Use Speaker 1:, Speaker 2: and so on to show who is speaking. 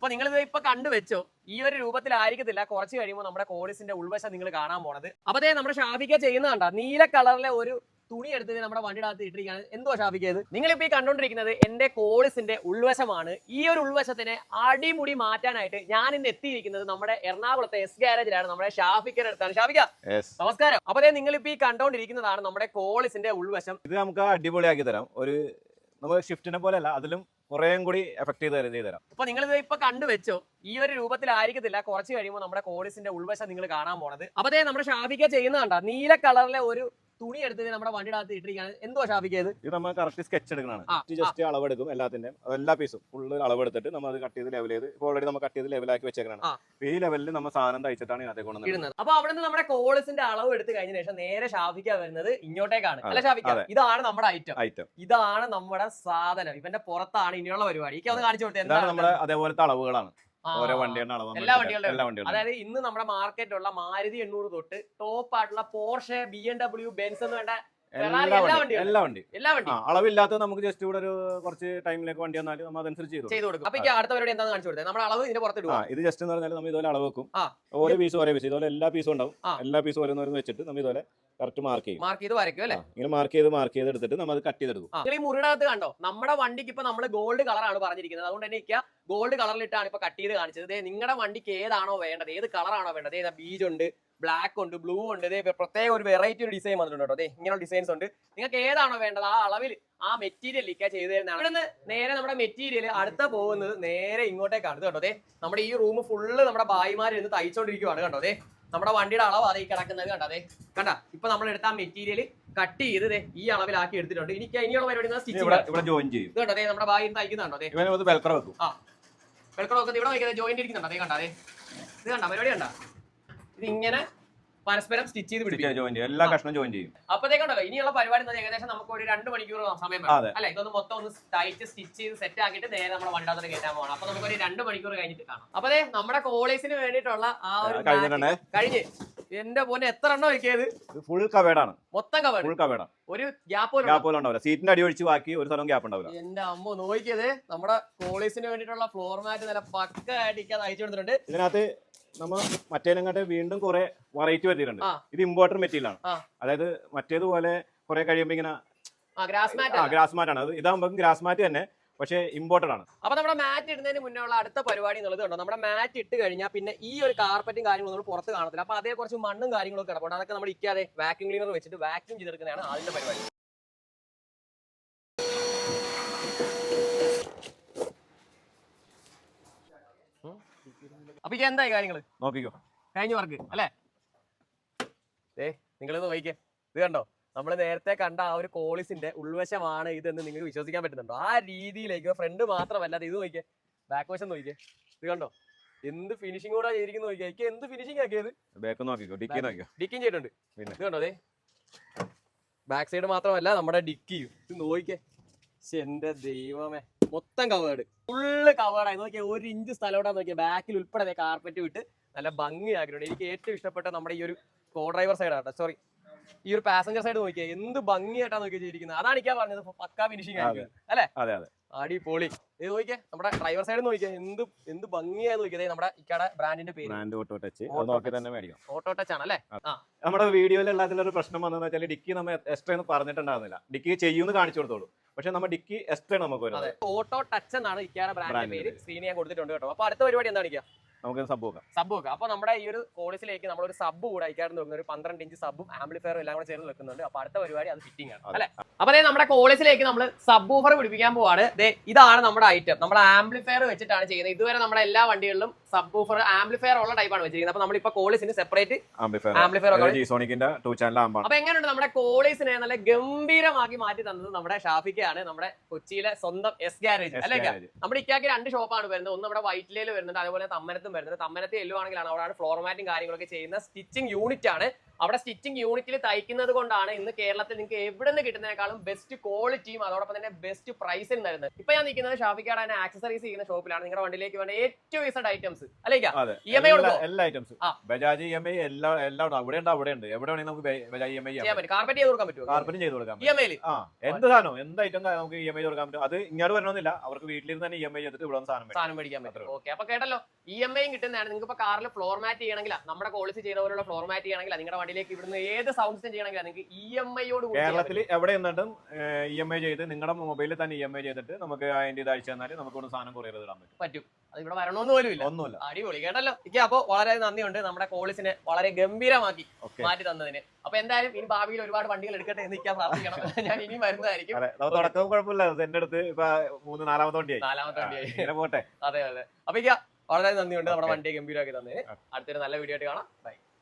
Speaker 1: അപ്പൊ നിങ്ങൾ ഇത് ഇപ്പൊ കണ്ടുവെച്ചോ, ഈ ഒരു രൂപത്തിലായിരിക്കത്തില്ല കുറച്ച് കഴിയുമ്പോൾ നമ്മുടെ കോളിസിന്റെ ഉൾവശം നിങ്ങൾ കാണാൻ പോണത്. അപ്പൊ നമ്മുടെ ഷാഫിക്ക ചെയ്യുന്ന കണ്ട നീല കളറിലെ ഒരു തുണി എടുത്ത് നമ്മുടെ വണ്ടിയുടെ അകത്ത് ഇട്ടിരിക്കുകയാണ്. എന്തോ ഷാഫിക്കത് നിങ്ങളിപ്പോ ഈ കണ്ടോണ്ടിരിക്കുന്നത് എന്റെ കോളിസിന്റെ ഉൾവശമാണ്. ഈ ഒരു ഉൾവശത്തിനെ അടിമുടി മാറ്റാനായിട്ട് ഞാൻ ഇന്ന് എത്തിയിരിക്കുന്നത് നമ്മുടെ എറണാകുളത്തെ എസ് ഗാരേജിലാണ്, നമ്മുടെ ഷാഫിക്കയുടെ അടുത്താണ്. ഷാഫിക്ക നമസ്കാരം. അപ്പൊ നിങ്ങളിപ്പോ ഈ കണ്ടോണ്ടിരിക്കുന്നതാണ് നമ്മുടെ കോളിസിന്റെ ഉൾവശം.
Speaker 2: ഇത് നമുക്ക് അടിപൊളിയാക്കി തരാം. ഒരു നമ്മൾ ഷിഫ്റ്റിനെ പോലെ അല്ല, അതിലും കുറേയും കൂടി എഫക്ട് ചെയ്ത് തരാം.
Speaker 1: അപ്പൊ നിങ്ങൾ ഇത് ഇപ്പൊ കണ്ടുവെച്ചോ, ഈ ഒരു രൂപത്തിലായിരിക്കത്തില്ല കുറച്ച് കഴിയുമ്പോൾ നമ്മുടെ കോളിസിന്റെ ഉൾവശം നിങ്ങൾ കാണാൻ പോണത്. അപ്പൊ നമ്മുടെ ഷാഫിക്ക ചെയ്യുന്ന കണ്ട നീല കളറിലെ ഒരു തുണി എടുത്ത് നമ്മുടെ വണ്ടിയുടെ അകത്ത് ഇട്ടിരിക്കുകയാണ്. എന്തോ ഷാഫിക്കത്
Speaker 2: ഇത് നമ്മൾ കറക്റ്റ് സ്കെച്ച് എടുക്കണതാണ്. ജസ്റ്റ് അളവെടുക്കും, എല്ലാ പീസും ഫുള്ള് അളവെടുത്തിട്ട് നമ്മൾ അത് കട്ട് ചെയ്ത് ലെവൽ ചെയ്ത് ഓൾറെഡി നമ്മൾ കട്ട് ചെയ്ത് ലെവലാക്കി വെച്ചേക്കാണ്. ഈ ലെവലിൽ നമ്മൾ സാധനം തയ്ച്ചിട്ടാണ് ഇതിനകത്ത് കൊണ്ടുവന്നത്.
Speaker 1: അപ്പൊ അവിടെ നിന്ന് നമ്മുടെ കോളിസിന്റെ അളവ് എടുത്ത് കഴിഞ്ഞ ശേഷം നേരെ ഷാഫിക്ക വരുന്നത് ഇങ്ങോട്ടേക്കാണ്. അല്ല ഷാഫിക്ക, ഇതാണ് നമ്മുടെ ഐറ്റം, ഇതാണ് നമ്മുടെ സാധനം. ഇവന്റെ പുറത്താണ് ഇനിയുള്ള പരിപാടി. ഒന്ന് കാണിച്ചു കൊടുത്തത്
Speaker 2: നമ്മുടെ അതേപോലത്തെ അളവുകളാണ്. ഓരോ വണ്ടിയുടെ അളവ്
Speaker 1: എല്ലാ വണ്ടികളുടെ. അതായത് ഇന്ന് നമ്മുടെ മാർക്കറ്റിലുള്ള മാരുതി 800 തൊട്ട് ടോപ്പ് ആയിട്ടുള്ള പോർഷെ, BMW, ബെൻസ് എന്ന് വേണ്ട എല്ലാ വണ്ടിയും
Speaker 2: അളവില്ലാത്ത നമുക്ക് ജസ്റ്റ് ഇവിടെ ഒരു കുറച്ച് ടൈമിലേക്ക് വണ്ടി വന്നാലും നമ്മൾ അതനുസരിച്ച് ചെയ്തു കൊടുക്കും.
Speaker 1: അപ്പൊ അടുത്ത പരിപാടി എന്താണെന്ന് കാണിച്ചു കൊടുത്തത് നമ്മുടെ അളവ് ഇതിന്റെ പുറത്തിടുക.
Speaker 2: ഇത് ജസ്റ്റ് എന്ന് പറഞ്ഞാൽ നമ്മൾ ഇതുപോലെ അളവ് വെക്കും. ഓരോ പീസ് ഇതുപോലെ എല്ലാ പീസും ഉണ്ടാവും. എല്ലാ പീസും ഓരോന്ന് വെച്ചിട്ട് നമ്മൾ ഇതുപോലെ കറക്റ്റ് മാർക്ക് ചെയ്ത് വരയ്ക്കും അല്ലേ. ഇങ്ങനെ മാർക്ക് ചെയ്ത് എടുത്തിട്ട് നമ്മൾ അത് കട്ട് ചെയ്തെടുക്കും.
Speaker 1: നിങ്ങൾ ഈ മുറിനകത്ത് കണ്ടോ, നമ്മുടെ വണ്ടിക്ക് ഇപ്പൊ നമ്മൾ ഗോൾഡ് കളറാണ് പറഞ്ഞിരിക്കുന്നത്. അതുകൊണ്ട് തന്നെ ഗോൾഡ് കളറിലിട്ടാണ് ഇപ്പൊ കട്ട് ചെയ്ത് കാണിച്ചത്. നിങ്ങളുടെ വണ്ടിക്ക് ഏതാണോ വേണ്ടത്, ഏത് കളറാണോ വേണ്ടത്, ബീജ് ഉണ്ട്, ബ്ലാക്ക് ഉണ്ട്, ബ്ലൂ ഉണ്ട്, പ്രത്യേക ഒരു വെറൈറ്റി ഒരു ഡിസൈൻ വന്നിട്ടുണ്ട് കേട്ടോ. ഇങ്ങനെയുള്ള ഡിസൈൻസ് ഉണ്ട്. നിങ്ങൾക്ക് ഏതാണോ വേണ്ടത് ആ അളവിൽ ആ മെറ്റീരിയൽ ചെയ്തു തരുന്നതാണ്. ഇവിടെ നിന്ന് നേരെ നമ്മുടെ മെറ്റീരിയൽ അടുത്ത പോകുന്നത് നേരെ ഇങ്ങോട്ടേക്കാണ്. ഇത് കണ്ടോ, നമ്മുടെ ഈ റൂം ഫുള്ള് നമ്മുടെ ഭായിമാർ ഇരുന്ന് തയ്ച്ചോണ്ടിരിക്കുവാണ്. കണ്ടോ, നമ്മുടെ വണ്ടിയുടെ അളവ് അതേ കിടക്കുന്നത് കണ്ട. ഇപ്പൊ നമ്മൾ എടുത്ത ആ മെറ്റീരിയൽ കട്ട് ചെയ്ത് ഈ അളവിലാക്കി എടുത്തിട്ടുണ്ട്. ഇനിയുള്ള പരിപാടി സ്റ്റിച്ച്
Speaker 2: ജോയിൻ ചെയ്യും.
Speaker 1: ഇത് കണ്ടോ, നമ്മുടെ ഭായി തയ്ക്കുന്നുണ്ടോ.
Speaker 2: വെൽക്രോ വെക്കും.
Speaker 1: വെൽക്രോ വെക്കുന്നത് ഇവിടെ വയ്ക്കുന്നത് ജോയിന്റ് ഇരിക്കുന്നുണ്ടോ. ഇത് കണ്ട പരിപാടി കണ്ട. ഇത് ഇങ്ങനെ പരസ്പരം സ്റ്റിച്ച് ചെയ്ത് പിടിപ്പിക്കും.
Speaker 2: എല്ലാ കഷ്ണം ജോയിൻ ചെയ്യും.
Speaker 1: അപ്പോഴത്തേക്കുണ്ടല്ലോ ഇനിയുള്ള പരിപാടി ഏകദേശം നമുക്ക് ഒരു 2 മണിക്കൂർ സമയം വേണം അല്ലെ. ഇതൊന്ന് മൊത്തം ഒന്ന് ടൈറ്റ് സ്റ്റിച്ച് ചെയ്ത് സെറ്റ് ആക്കിയിട്ട് നേരെ നമ്മുടെ വണ്ടിനകത്ത് കയറ്റാൻ പോകണം. അപ്പൊ നമുക്ക് ഒരു 2 മണിക്കൂർ കഴിഞ്ഞിട്ട് കാണാം. അപ്പൊ നമ്മുടെ കോളേജിന് വേണ്ടിയിട്ടുള്ള ആ ഒരു കഴിഞ്ഞ് എന്റെ പോലെ എത്ര എണ്ണം വയ്ക്കിയത്
Speaker 2: ഫുൾ കവേഡാണ്.
Speaker 1: മൊത്തം കവേഡ്, ഒരു ഗ്യാപ്പ്
Speaker 2: സീറ്റിന്റെ അടി ഒഴിച്ച് ബാക്കി ഒരു സ്ഥലം ഗ്യാപ്പ് ഉണ്ടാവില്ല.
Speaker 1: എന്റെ അമ്മ നോക്കിയത് നമ്മുടെ കോളേജിന് വേണ്ടിയിട്ടുള്ള ഫ്ലോർ മാറ്റ് നല്ല പക്ക ആയിട്ട് അയച്ചു കൊടുത്തിട്ടുണ്ട്.
Speaker 2: ഇതിനകത്ത് നമ്മൾ മറ്റേനെങ്ങാട്ട് വീണ്ടും കുറെ വെറൈറ്റി വരുത്തിയിട്ടുണ്ട്. ഇത് ഇമ്പോർട്ടർ മെറ്റീരിയൽ ആണ്. അതായത് മറ്റേതുപോലെ കുറെ കഴിയുമ്പോ ഇങ്ങനെ ഗ്രാസ് മാറ്റ് ആണ്. ഇതാകുമ്പോ ഗ്രാസ് മാറ്റ് തന്നെ, പക്ഷേ ഇമ്പോർട്ടഡ് ആണ്.
Speaker 1: അപ്പൊ നമ്മുടെ മാറ്റ് ഇടുന്നതിന് മുന്നേ ഉള്ള അടുത്ത പരിപാടി എന്നുള്ളത് കണ്ടോ, നമ്മുടെ മാറ്റ് ഇട്ട് കഴിഞ്ഞാൽ പിന്നെ ഈ ഒരു കാർപ്പറ്റും കാര്യങ്ങളും നമ്മൾ പുറത്ത് കാണത്തില്ല. അപ്പൊ അതേ കുറച്ച് മണ്ണും കാര്യങ്ങളൊക്കെ കിടപ്പുണ്ട്. അതൊക്കെ നമ്മൾ ഇക്കാതെ വാക്യൂം ക്ലീനർ വെച്ചിട്ട് വാക്യൂം ചെയ്തെടുക്കുന്നതാണ് അതിന്റെ പരിപാടി. അപ്പൊ എന്തായി കാര്യങ്ങള്
Speaker 2: നോക്കിക്കോ,
Speaker 1: കഴിഞ്ഞ വർക്ക് അല്ലേ. നിങ്ങളിത് നോക്കിക്കേ, ഇത് കണ്ടോ, നമ്മൾ നേരത്തെ കണ്ട ആ ഒരു കോളിസിന്റെ ഉൾവശമാണ് ഇതെന്ന് നിങ്ങൾക്ക് വിശ്വസിക്കാൻ പറ്റുന്നുണ്ടോ? ആ രീതിയിലേക്ക് ഫ്രണ്ട് മാത്രമല്ല, ഇത് നോക്കിയേ, ബാക്ക് വശം നോക്കിയേ, ഇത് കണ്ടോ എന്ത് ഫിനിഷിംഗ് കൂടെ ചെയ്തിരിക്കുന്നു നോക്കിയാ. എനിക്ക് എന്ത് ഫിനിഷിംഗ് ആക്കിയത്. ഡിക്കിയും ചെയ്തിട്ടുണ്ട്. ഇത് കണ്ടോ, ബാക്ക് സൈഡ് മാത്രമല്ല നമ്മുടെ ഡിക്കിയും. ഇത് നോക്കിയേ, എന്റെ ദൈവമേ, മൊത്തം കവേർഡ്, ഫുള്ള് കവേർഡായി. നോക്കിയാൽ 1 ഇഞ്ച് സ്ഥലം നോക്കിയാൽ ബാക്കിൽ ഉൾപ്പെടെ കാർപ്പറ്റ് വിട്ട് നല്ല ഭംഗിയാക്കിയിട്ടുണ്ട്. എനിക്ക് ഏറ്റവും ഇഷ്ടപ്പെട്ട നമ്മുടെ ഈ ഒരു കോ ഡ്രൈവർ സൈഡാണ്, സോറി ഈ ഒരു പാസഞ്ചർ സൈഡ് നോക്കിയാൽ എന്ത് ഭംഗിയായിട്ടാണ് നോക്കിയാൽ ചെയ്തിരിക്കുന്നത്. അതാണ് എനിക്ക് പറഞ്ഞത്, പക്കാ ഫിനിഷിംഗ് ആയിരിക്കും അല്ലേ. അടിപൊളി. ഇത് നോക്കിയാൽ നമ്മുടെ ഡ്രൈവർ സൈഡ് നോക്കിയാൽ എന്ത് ഭംഗിയായി നോക്കിയത്. നമ്മുടെ ഇക്കടെ ബ്രാൻഡിന്റെ പേര് ഓട്ടോ ടച്ച് ആണ് അല്ലേ.
Speaker 2: നമ്മുടെ വീഡിയോയിൽ എല്ലാത്തിലൊരു പ്രശ്നം വന്നതെന്ന് വെച്ചാൽ ഡിക്കി നമ്മൾ എക്സ്ട്രാ എന്ന് പറഞ്ഞിട്ടുണ്ടാകുന്നില്ല. ഡിക്കി ചെയ്യുമെന്ന് കാണിച്ചു കൊടുത്തോളൂ, പക്ഷെ നമ്മൾ ഡിക്കി എക്സ്ട്രാ നമുക്ക് വരുന്നത്.
Speaker 1: ഓട്ടോ ടച്ച് എന്നാണ് ഇക്കടെ ബ്രാൻഡിന്റെ പേര്. സ്ക്രീൻ ഞാൻ കൊടുത്തിട്ടുണ്ട് കേട്ടോ. അപ്പൊ അടുത്ത പരിപാടി എന്താണ്?
Speaker 2: നമുക്ക് സബ്
Speaker 1: വെക്കാം. അപ്പൊ നമ്മുടെ ഈ ഒരു കോളേജിലേക്ക് നമ്മളൊരു സബ് കൂടെ അയക്കാറുണ്ട്. ഒരു 12 ഇഞ്ച് സബും ആംപ്ലിഫയറും എല്ലാം കൂടെ ചേർന്ന് വെക്കുന്നുണ്ട്. അപ്പൊ അടുത്ത പരിപാടി അത് ഫിറ്റിംഗ് ആണ് അല്ലെ. അപ്പൊ നമ്മുടെ കോളേജിലേക്ക് നമ്മൾ സബ് ഊഫർ പിടിപ്പിക്കാൻ പോവാണ്. ഇതാണ് നമ്മുടെ ഐറ്റം. നമ്മൾ ആംപ്ലിഫയർ വെച്ചിട്ടാണ് ചെയ്യുന്നത്. ഇതുവരെ നമ്മുടെ എല്ലാ വണ്ടികളിലും സബ് ഊഫർ ആംപ്ലിഫയർ ഉള്ള ടൈപ്പാണ് വെച്ചിരിക്കുന്നത്. അപ്പൊ നമ്മളിപ്പോ കോളേജിന് സെപ്പറേറ്റ് ആംപ്ലിഫയർ. അപ്പൊ എങ്ങനെയുണ്ട് നമ്മുടെ കോളേജിനെ നല്ല ഗംഭീരമാക്കി മാറ്റി തന്നത് നമ്മുടെ ഷാഫിക്കയാണ്, നമ്മുടെ കൊച്ചിയിലെ സ്വന്തം എസ് ഗാരേജ് അല്ലേ. നമ്മുടെ ഇക്കാക്ക് 2 ഷോപ്പാണ് വരുന്നത്. ഒന്ന് നമ്മുടെ വൈറ്റിലയിൽ വരുന്നുണ്ട്, അതുപോലെ തമ്മനത്തും വരുന്നത്. തമ്മനത്ത് എല്ലുവാണെങ്കിലാണ് അവിടെയാണ് ഫ്ലോർ മാറ്റും കാര്യങ്ങളൊക്കെ ചെയ്യുന്ന സ്റ്റിച്ചിങ് യൂണിറ്റ് ആണ്. അവിടെ സ്റ്റിച്ചിങ് യൂണിറ്റിൽ തയ്ക്കുന്നത് കൊണ്ടാണ് ഇന്ന് കേരളത്തിൽ നിങ്ങൾക്ക് എവിടെ നിന്ന് കിട്ടുന്നതിനേക്കാളും ബെസ്റ്റ് ക്വാളിറ്റിയും അതോടൊപ്പം തന്നെ ബെസ്റ്റ് പ്രൈസിൽ തരുന്നത്. ഇപ്പൊ ഞാൻ നിൽക്കുന്നത് ഷാഫിക്കാട് തന്നെ ആക്സസറീസ് ചെയ്യുന്ന ഷോപ്പിലാണ്. നിങ്ങളുടെ വണ്ടിയിലേക്ക് വേണ്ട ഏറ്റവും ഈസഡ് ഐറ്റംസ് അല്ലേക്കാ EMI
Speaker 2: എല്ലാ ഐറ്റംസും ബജാജ് EMI എല്ലാം അവിടെ ഉണ്ട്, അവിടെ ഉണ്ട്. എവിടെ വേണമെങ്കിൽ നമുക്ക് ബജാജ് EMI ചെയ്യാൻ പറ്റും.
Speaker 1: കാർപ്പറ്റ് ചെയ്ത് കൊടുക്കാൻ പറ്റുമോ?
Speaker 2: കാർപ്പറ്റും ചെയ്ത് കൊടുക്കാം
Speaker 1: EMI
Speaker 2: എന്ത് സാധനം എന്ത് ഐറ്റം നമുക്ക് EMI കൊടുക്കാൻ പറ്റും. അത് ഇങ്ങോട്ട് വരണമെന്നില്ല, അവർക്ക് വീട്ടിലിരുന്ന് തന്നെ EMI ചെയ്തിട്ട് ഇവിടെ സാധനം
Speaker 1: മേടിക്കാൻ പറ്റും. ഓക്കെ, അപ്പൊ കേട്ടല്ലോ, EMI കിട്ടുന്നതാണ്. നിങ്ങൾക്ക് ഇപ്പൊ കാറിൽ ഫ്ലോർ മാറ്റ് ചെയ്യണമെങ്കിൽ നമ്മുടെ പോളിസി ചെയ്ത പോലുള്ള ഫ്ലോർ മാറ്റ് ചെയ്യണമെങ്കിൽ നിങ്ങളുടെ വണ്ടിയിലേക്ക് ഇവിടുന്ന് ഏത് സൗണ്ട് സിസ്റ്റം ചെയ്യണമെങ്കിൽ നിങ്ങൾക്ക് EMI-യോട്
Speaker 2: കേരളത്തിൽ എവിടെ നിന്നിട്ടും EMI ചെയ്ത് നിങ്ങളുടെ മൊബൈലിൽ തന്നെ EMI ചെയ്തിട്ട് നമുക്ക് അതിന്റെ ഇത് അയച്ചു തന്നാൽ നമുക്ക് ഒന്ന് സാധനം കുറേ ഇടാൻ പറ്റും.
Speaker 1: അത് ഇവിടെ വരണമെന്ന് പോലും ഇല്ല.
Speaker 2: ഒന്നുമില്ല.
Speaker 1: അടിപൊളി കേട്ടല്ലോ. അപ്പൊ വളരെ നന്ദിയുണ്ട് നമ്മുടെ കോളിസിനെ വളരെ ഗംഭീരമാക്കി മാറ്റി തന്നതിന്. അപ്പൊ എന്തായാലും ഇനി ഭാവിയിൽ ഒരുപാട് വണ്ടികൾ എടുക്കട്ടെ എന്ന് നിൽക്കാൻ പ്രാർത്ഥിക്കണം. ഞാൻ ഇനി വരുന്നതായിരിക്കും.
Speaker 2: തുടക്കം കുഴപ്പമില്ല, എന്റെ അടുത്ത് ഇപ്പൊ 3-4 വണ്ടിയായി പോട്ടെ.
Speaker 1: അതെ. അപ്പൊ വളരെ നന്ദിയുണ്ട് നമ്മുടെ വണ്ടിയെ ഗംഭീരമാക്കി തന്നതിന്. അടുത്തൊരു നല്ല വീഡിയോ ആയിട്ട് കാണാം. ബൈ.